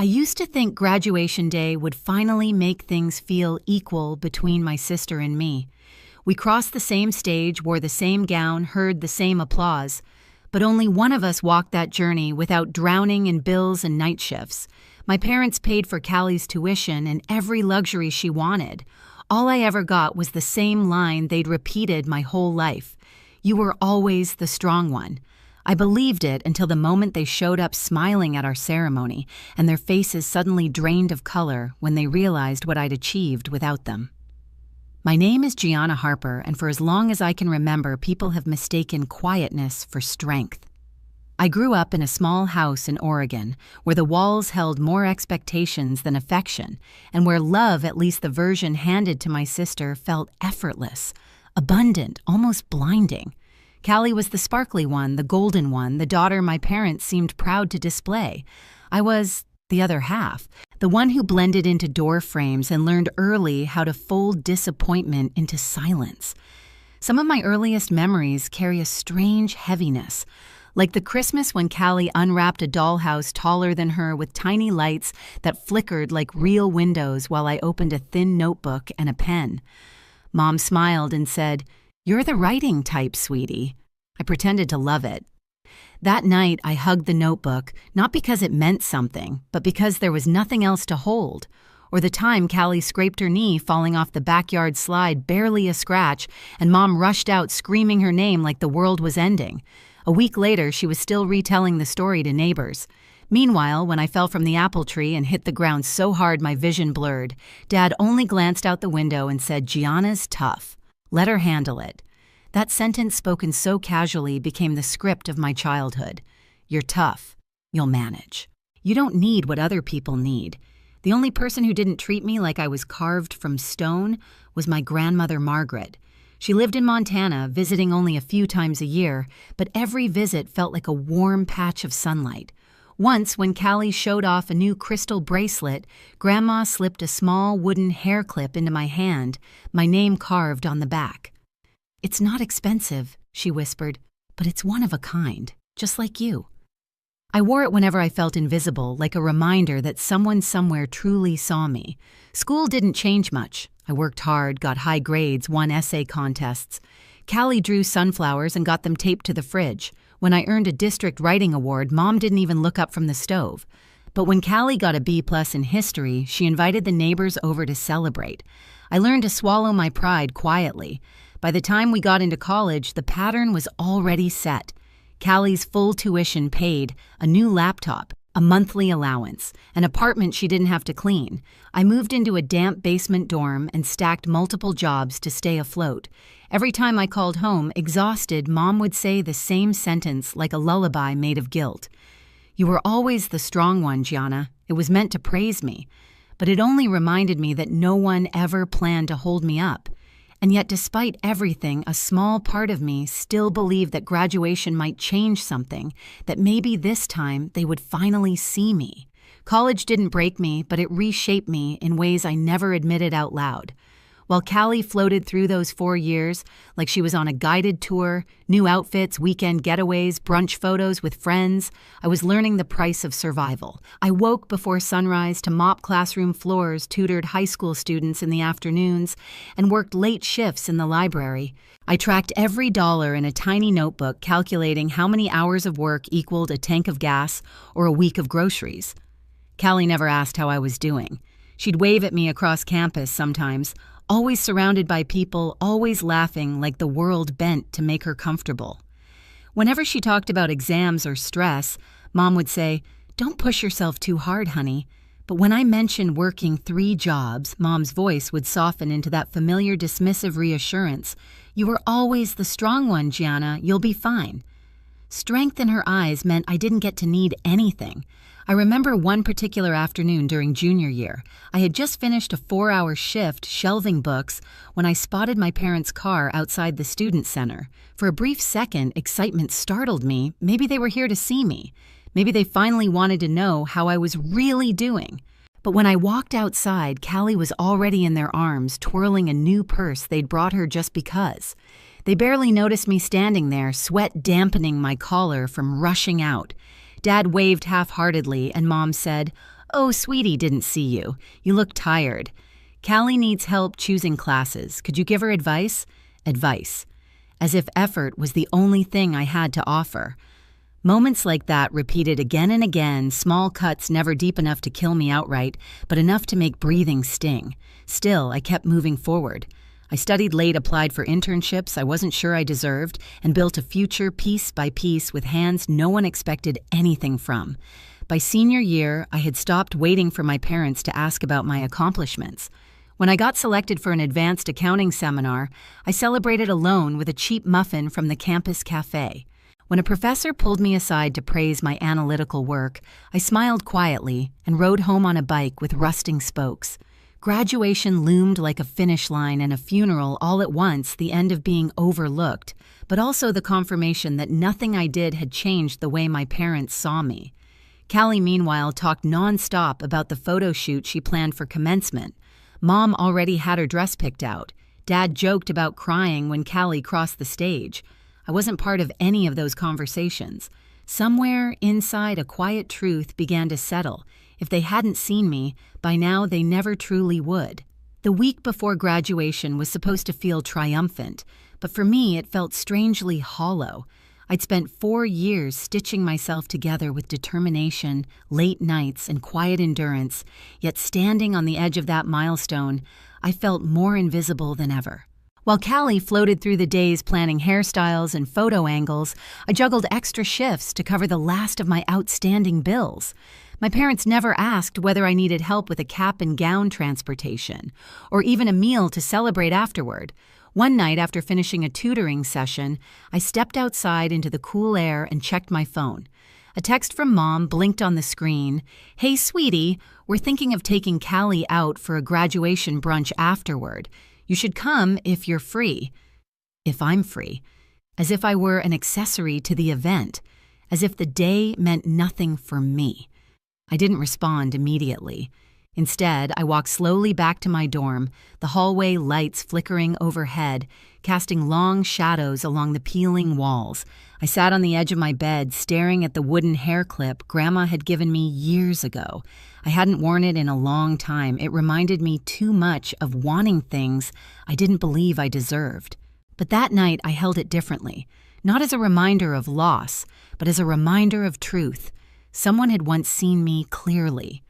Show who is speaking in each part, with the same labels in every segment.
Speaker 1: I used to think graduation day would finally make things feel equal between my sister and me. We crossed the same stage, wore the same gown, heard the same applause. But only one of us walked that journey without drowning in bills and night shifts. My parents paid for Callie's tuition and every luxury she wanted. All I ever got was the same line they'd repeated my whole life. You were always the strong one. I believed it until the moment they showed up smiling at our ceremony, and their faces suddenly drained of color when they realized what I'd achieved without them. My name is Gianna Harper, and for as long as I can remember, people have mistaken quietness for strength. I grew up in a small house in Oregon, where the walls held more expectations than affection, and where love, at least the version handed to my sister, felt effortless, abundant, almost blinding. Callie was the sparkly one, the golden one, the daughter my parents seemed proud to display. I was the other half, the one who blended into door frames and learned early how to fold disappointment into silence. Some of my earliest memories carry a strange heaviness, like the Christmas when Callie unwrapped a dollhouse taller than her with tiny lights that flickered like real windows while I opened a thin notebook and a pen. Mom smiled and said, "You're the writing type, sweetie." I pretended to love it. That night, I hugged the notebook, not because it meant something, but because there was nothing else to hold. Or the time Callie scraped her knee falling off the backyard slide, barely a scratch, and Mom rushed out screaming her name like the world was ending. A week later, she was still retelling the story to neighbors. Meanwhile, when I fell from the apple tree and hit the ground so hard my vision blurred, Dad only glanced out the window and said, "Gianna's tough. Let her handle it." That sentence spoken so casually became the script of my childhood. You're tough. You'll manage. You don't need what other people need. The only person who didn't treat me like I was carved from stone was my grandmother Margaret. She lived in Montana, visiting only a few times a year, but every visit felt like a warm patch of sunlight. Once, when Callie showed off a new crystal bracelet, Grandma slipped a small wooden hair clip into my hand, my name carved on the back. "It's not expensive," she whispered, "but it's one of a kind, just like you." I wore it whenever I felt invisible, like a reminder that someone somewhere truly saw me. School didn't change much. I worked hard, got high grades, won essay contests. Callie drew sunflowers and got them taped to the fridge. When I earned a district writing award, Mom didn't even look up from the stove. But when Callie got a B+ in history, she invited the neighbors over to celebrate. I learned to swallow my pride quietly. By the time we got into college, the pattern was already set. Callie's full tuition paid, a new laptop, a monthly allowance, an apartment she didn't have to clean. I moved into a damp basement dorm and stacked multiple jobs to stay afloat. Every time I called home, exhausted, Mom would say the same sentence like a lullaby made of guilt. "You were always the strong one, Gianna." It was meant to praise me, but it only reminded me that no one ever planned to hold me up. And yet, despite everything, a small part of me still believed that graduation might change something, that maybe this time they would finally see me. College didn't break me, but it reshaped me in ways I never admitted out loud. While Callie floated through those 4 years, like she was on a guided tour, new outfits, weekend getaways, brunch photos with friends, I was learning the price of survival. I woke before sunrise to mop classroom floors, tutored high school students in the afternoons, and worked late shifts in the library. I tracked every dollar in a tiny notebook, calculating how many hours of work equaled a tank of gas or a week of groceries. Callie never asked how I was doing. She'd wave at me across campus sometimes, always surrounded by people, always laughing like the world bent to make her comfortable. Whenever she talked about exams or stress, Mom would say, "Don't push yourself too hard, honey." But when I mentioned working 3 jobs, Mom's voice would soften into that familiar dismissive reassurance. "You were always the strong one, Gianna. You'll be fine." Strength in her eyes meant I didn't get to need anything. I remember one particular afternoon during junior year. I had just finished a 4-hour shift shelving books when I spotted my parents' car outside the student center. For a brief second, excitement startled me. Maybe they were here to see me. Maybe they finally wanted to know how I was really doing. But when I walked outside, Callie was already in their arms, twirling a new purse they'd brought her just because. They barely noticed me standing there, sweat dampening my collar from rushing out. Dad waved half-heartedly, and Mom said, "Oh, sweetie, didn't see you. You look tired. Callie needs help choosing classes. Could you give her advice?" Advice. As if effort was the only thing I had to offer. Moments like that repeated again and again, small cuts never deep enough to kill me outright, but enough to make breathing sting. Still, I kept moving forward. I studied late, applied for internships I wasn't sure I deserved, and built a future piece by piece with hands no one expected anything from. By senior year, I had stopped waiting for my parents to ask about my accomplishments. When I got selected for an advanced accounting seminar, I celebrated alone with a cheap muffin from the campus cafe. When a professor pulled me aside to praise my analytical work, I smiled quietly and rode home on a bike with rusting spokes. Graduation loomed like a finish line and a funeral all at once, the end of being overlooked, but also the confirmation that nothing I did had changed the way my parents saw me. Callie, meanwhile, talked nonstop about the photo shoot she planned for commencement. Mom already had her dress picked out. Dad joked about crying when Callie crossed the stage. I wasn't part of any of those conversations. Somewhere inside, a quiet truth began to settle. If they hadn't seen me, by now they never truly would. The week before graduation was supposed to feel triumphant, but for me it felt strangely hollow. I'd spent 4 years stitching myself together with determination, late nights, and quiet endurance, yet standing on the edge of that milestone, I felt more invisible than ever. While Callie floated through the days planning hairstyles and photo angles, I juggled extra shifts to cover the last of my outstanding bills. My parents never asked whether I needed help with a cap and gown transportation, or even a meal to celebrate afterward. One night after finishing a tutoring session, I stepped outside into the cool air and checked my phone. A text from Mom blinked on the screen. "Hey, sweetie, we're thinking of taking Callie out for a graduation brunch afterward. You should come if you're free." If I'm free. As if I were an accessory to the event. As if the day meant nothing for me. I didn't respond immediately. Instead, I walked slowly back to my dorm, the hallway lights flickering overhead, casting long shadows along the peeling walls. I sat on the edge of my bed, staring at the wooden hair clip Grandma had given me years ago. I hadn't worn it in a long time. It reminded me too much of wanting things I didn't believe I deserved. But that night, I held it differently. Not as a reminder of loss, but as a reminder of truth. Someone had once seen me clearly.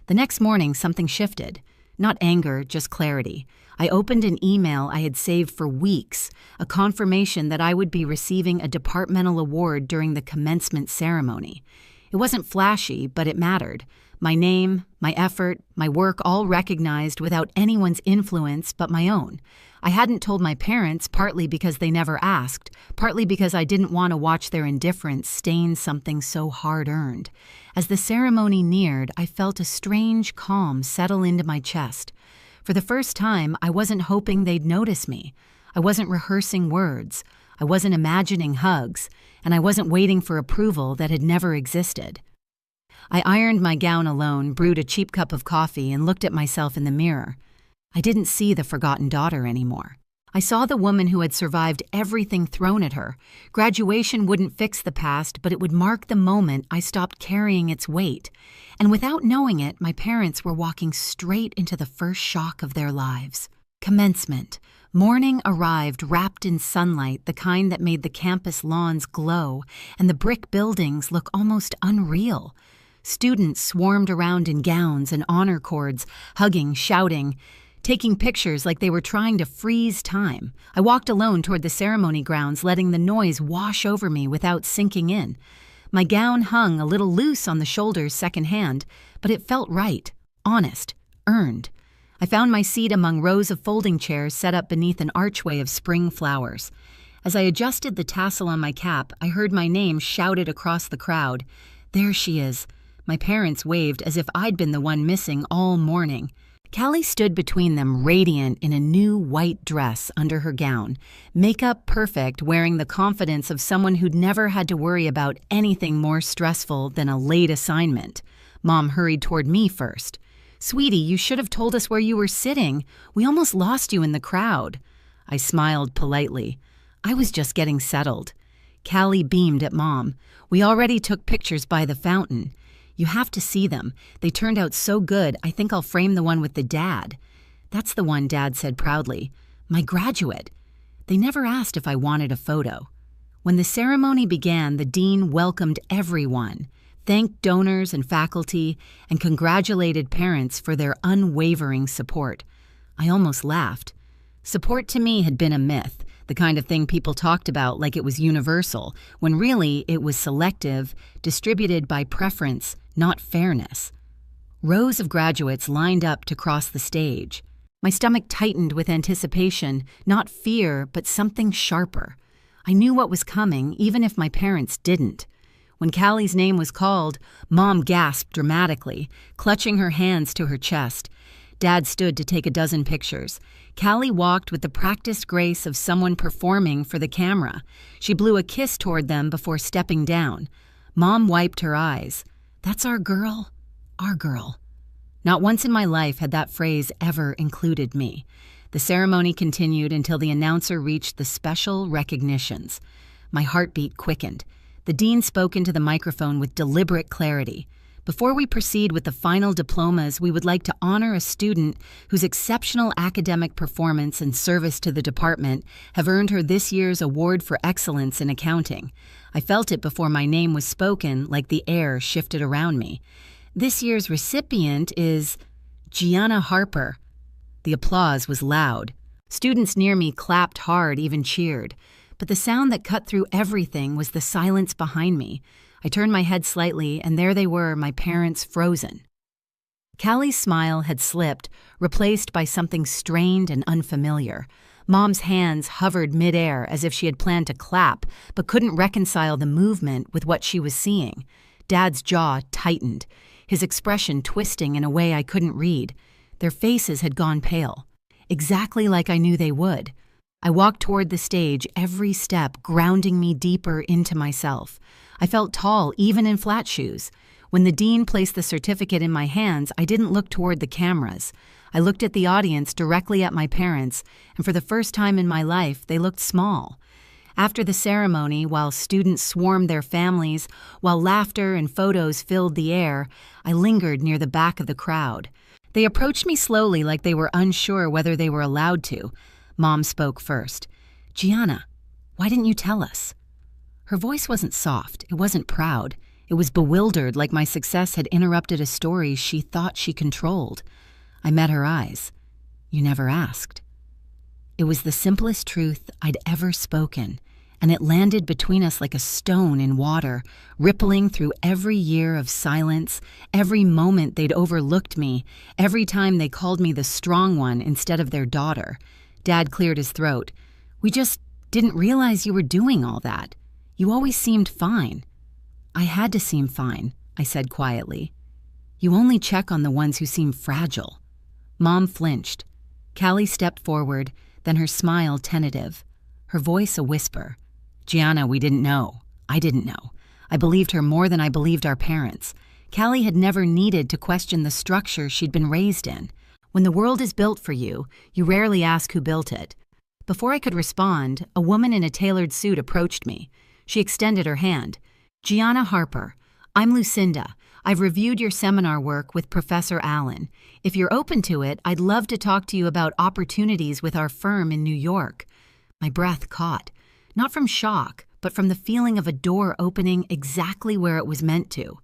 Speaker 1: The next morning, something shifted. Not anger, just clarity. I opened an email I had saved for weeks, a confirmation that I would be receiving a departmental award during the commencement ceremony. It wasn't flashy, but it mattered. My name, my effort, my work all recognized without anyone's influence but my own. I hadn't told my parents, partly because they never asked, partly because I didn't want to watch their indifference stain something so hard-earned. As the ceremony neared, I felt a strange calm settle into my chest. For the first time, I wasn't hoping they'd notice me. I wasn't rehearsing words. I wasn't imagining hugs. And I wasn't waiting for approval that had never existed. I ironed my gown alone, brewed a cheap cup of coffee, and looked at myself in the mirror. I didn't see the forgotten daughter anymore. I saw the woman who had survived everything thrown at her. Graduation wouldn't fix the past, but it would mark the moment I stopped carrying its weight. And without knowing it, my parents were walking straight into the first shock of their lives. Commencement. Morning arrived wrapped in sunlight, the kind that made the campus lawns glow, and the brick buildings look almost unreal. Students swarmed around in gowns and honor cords, hugging, shouting, taking pictures like they were trying to freeze time. I walked alone toward the ceremony grounds, letting the noise wash over me without sinking in. My gown hung a little loose on the shoulders secondhand, but it felt right, honest, earned. I found my seat among rows of folding chairs set up beneath an archway of spring flowers. As I adjusted the tassel on my cap, I heard my name shouted across the crowd. There she is. My parents waved as if I'd been the one missing all morning. Callie stood between them, radiant in a new white dress under her gown, makeup perfect, wearing the confidence of someone who'd never had to worry about anything more stressful than a late assignment. Mom hurried toward me first. "Sweetie, you should have told us where you were sitting. We almost lost you in the crowd." I smiled politely. I was just getting settled. Callie beamed at Mom. "We already took pictures by the fountain. "You have to see them. They turned out so good, I think I'll frame the one with the dad." "That's the one," Dad said proudly. "My graduate." They never asked if I wanted a photo. When the ceremony began, the dean welcomed everyone, thanked donors and faculty, and congratulated parents for their unwavering support. I almost laughed. Support to me had been a myth, the kind of thing people talked about like it was universal, when really it was selective, distributed by preference, not fairness. Rows of graduates lined up to cross the stage. My stomach tightened with anticipation, not fear, but something sharper. I knew what was coming, even if my parents didn't. When Callie's name was called, Mom gasped dramatically, clutching her hands to her chest. Dad stood to take a dozen pictures. Callie walked with the practiced grace of someone performing for the camera. She blew a kiss toward them before stepping down. Mom wiped her eyes. "That's our girl, our girl." Not once in my life had that phrase ever included me. The ceremony continued until the announcer reached the special recognitions. My heartbeat quickened. The dean spoke into the microphone with deliberate clarity. "Before we proceed with the final diplomas, we would like to honor a student whose exceptional academic performance and service to the department have earned her this year's Award for Excellence in Accounting." I felt it before my name was spoken, like the air shifted around me. "This year's recipient is Gianna Harper." The applause was loud. Students near me clapped hard, even cheered. But the sound that cut through everything was the silence behind me. I turned my head slightly, and there they were, my parents frozen. Callie's smile had slipped, replaced by something strained and unfamiliar. Mom's hands hovered midair as if she had planned to clap, but couldn't reconcile the movement with what she was seeing. Dad's jaw tightened, his expression twisting in a way I couldn't read. Their faces had gone pale, exactly like I knew they would. I walked toward the stage, every step grounding me deeper into myself. I felt tall, even in flat shoes. When the dean placed the certificate in my hands, I didn't look toward the cameras. I looked at the audience, directly at my parents, and for the first time in my life, they looked small. After the ceremony, while students swarmed their families, while laughter and photos filled the air, I lingered near the back of the crowd. They approached me slowly like they were unsure whether they were allowed to. Mom spoke first. "Gianna, why didn't you tell us?" Her voice wasn't soft, it wasn't proud. It was bewildered, like my success had interrupted a story she thought she controlled. I met her eyes. "You never asked." It was the simplest truth I'd ever spoken, and it landed between us like a stone in water, rippling through every year of silence, every moment they'd overlooked me, every time they called me the strong one instead of their daughter. Dad cleared his throat. "We just didn't realize you were doing all that. You always seemed fine." "I had to seem fine," I said quietly. "You only check on the ones who seem fragile." Mom flinched. Callie stepped forward, then her smile tentative, her voice a whisper. "Gianna, we didn't know. I didn't know. I believed her more than I believed our parents. Callie had never needed to question the structure she'd been raised in. When the world is built for you, you rarely ask who built it." Before I could respond, a woman in a tailored suit approached me. She extended her hand. "Gianna Harper, I'm Lucinda. I've reviewed your seminar work with Professor Allen. If you're open to it, I'd love to talk to you about opportunities with our firm in New York." My breath caught, not from shock, but from the feeling of a door opening exactly where it was meant to.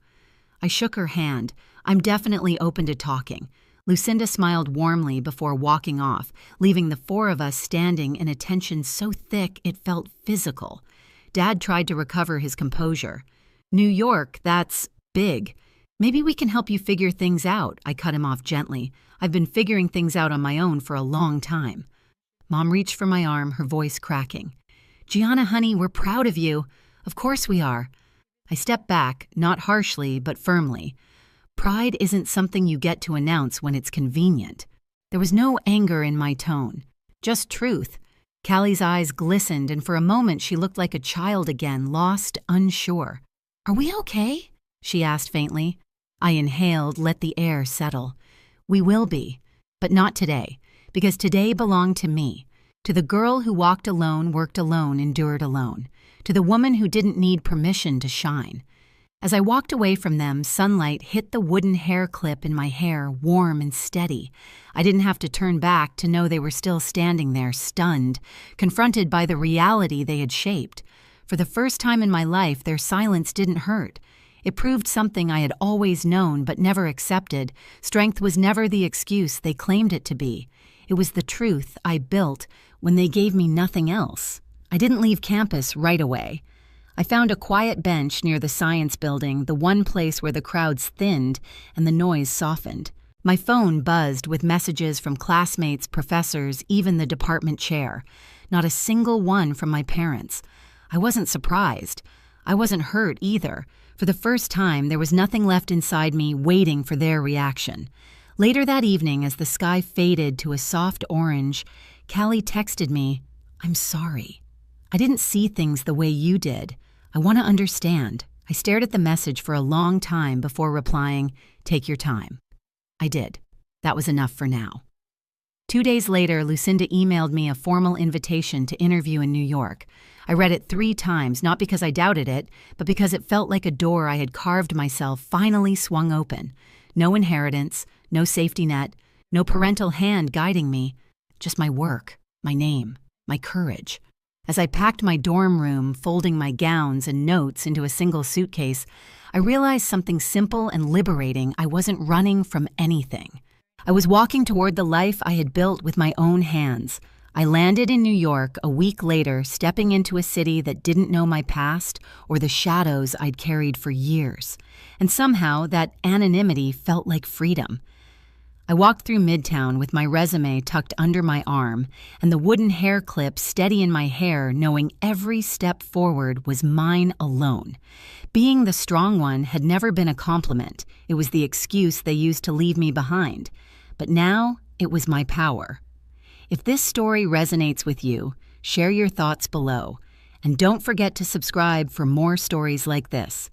Speaker 1: I shook her hand. "I'm definitely open to talking." Lucinda smiled warmly before walking off, leaving the four of us standing in a tension so thick it felt physical. Dad tried to recover his composure. "New York, that's big. Maybe we can help you figure things out," I cut him off gently. "I've been figuring things out on my own for a long time." Mom reached for my arm, her voice cracking. "Gianna, honey, we're proud of you." "Of course we are." I stepped back, not harshly, but firmly. Pride isn't something you get to announce when it's convenient. There was no anger in my tone, just truth. Callie's eyes glistened, and for a moment she looked like a child again, lost, unsure. "Are we okay?" she asked faintly. I inhaled, let the air settle. "We will be, but not today, because today belonged to me, to the girl who walked alone, worked alone, endured alone, to the woman who didn't need permission to shine." As I walked away from them, sunlight hit the wooden hair clip in my hair, warm and steady. I didn't have to turn back to know they were still standing there, stunned, confronted by the reality they had shaped. For the first time in my life, their silence didn't hurt. It proved something I had always known but never accepted. Strength was never the excuse they claimed it to be. It was the truth I built when they gave me nothing else. I didn't leave campus right away. I found a quiet bench near the science building, the one place where the crowds thinned and the noise softened. My phone buzzed with messages from classmates, professors, even the department chair. Not a single one from my parents. I wasn't surprised. I wasn't hurt either. For the first time, there was nothing left inside me waiting for their reaction. Later that evening, as the sky faded to a soft orange, Callie texted me, "I'm sorry. I didn't see things the way you did. I want to understand." I stared at the message for a long time before replying, "Take your time." I did. That was enough for now. 2 days later, Lucinda emailed me a formal invitation to interview in New York. I read it 3 times, not because I doubted it, but because it felt like a door I had carved myself finally swung open. No inheritance, no safety net, no parental hand guiding me, just my work, my name, my courage. As I packed my dorm room, folding my gowns and notes into a single suitcase, I realized something simple and liberating. I wasn't running from anything. I was walking toward the life I had built with my own hands. I landed in New York a week later, stepping into a city that didn't know my past or the shadows I'd carried for years. And somehow that anonymity felt like freedom. I walked through Midtown with my resume tucked under my arm and the wooden hair clip steady in my hair, knowing every step forward was mine alone. Being the strong one had never been a compliment. It was the excuse they used to leave me behind. But now it was my power. If this story resonates with you, share your thoughts below. And don't forget to subscribe for more stories like this.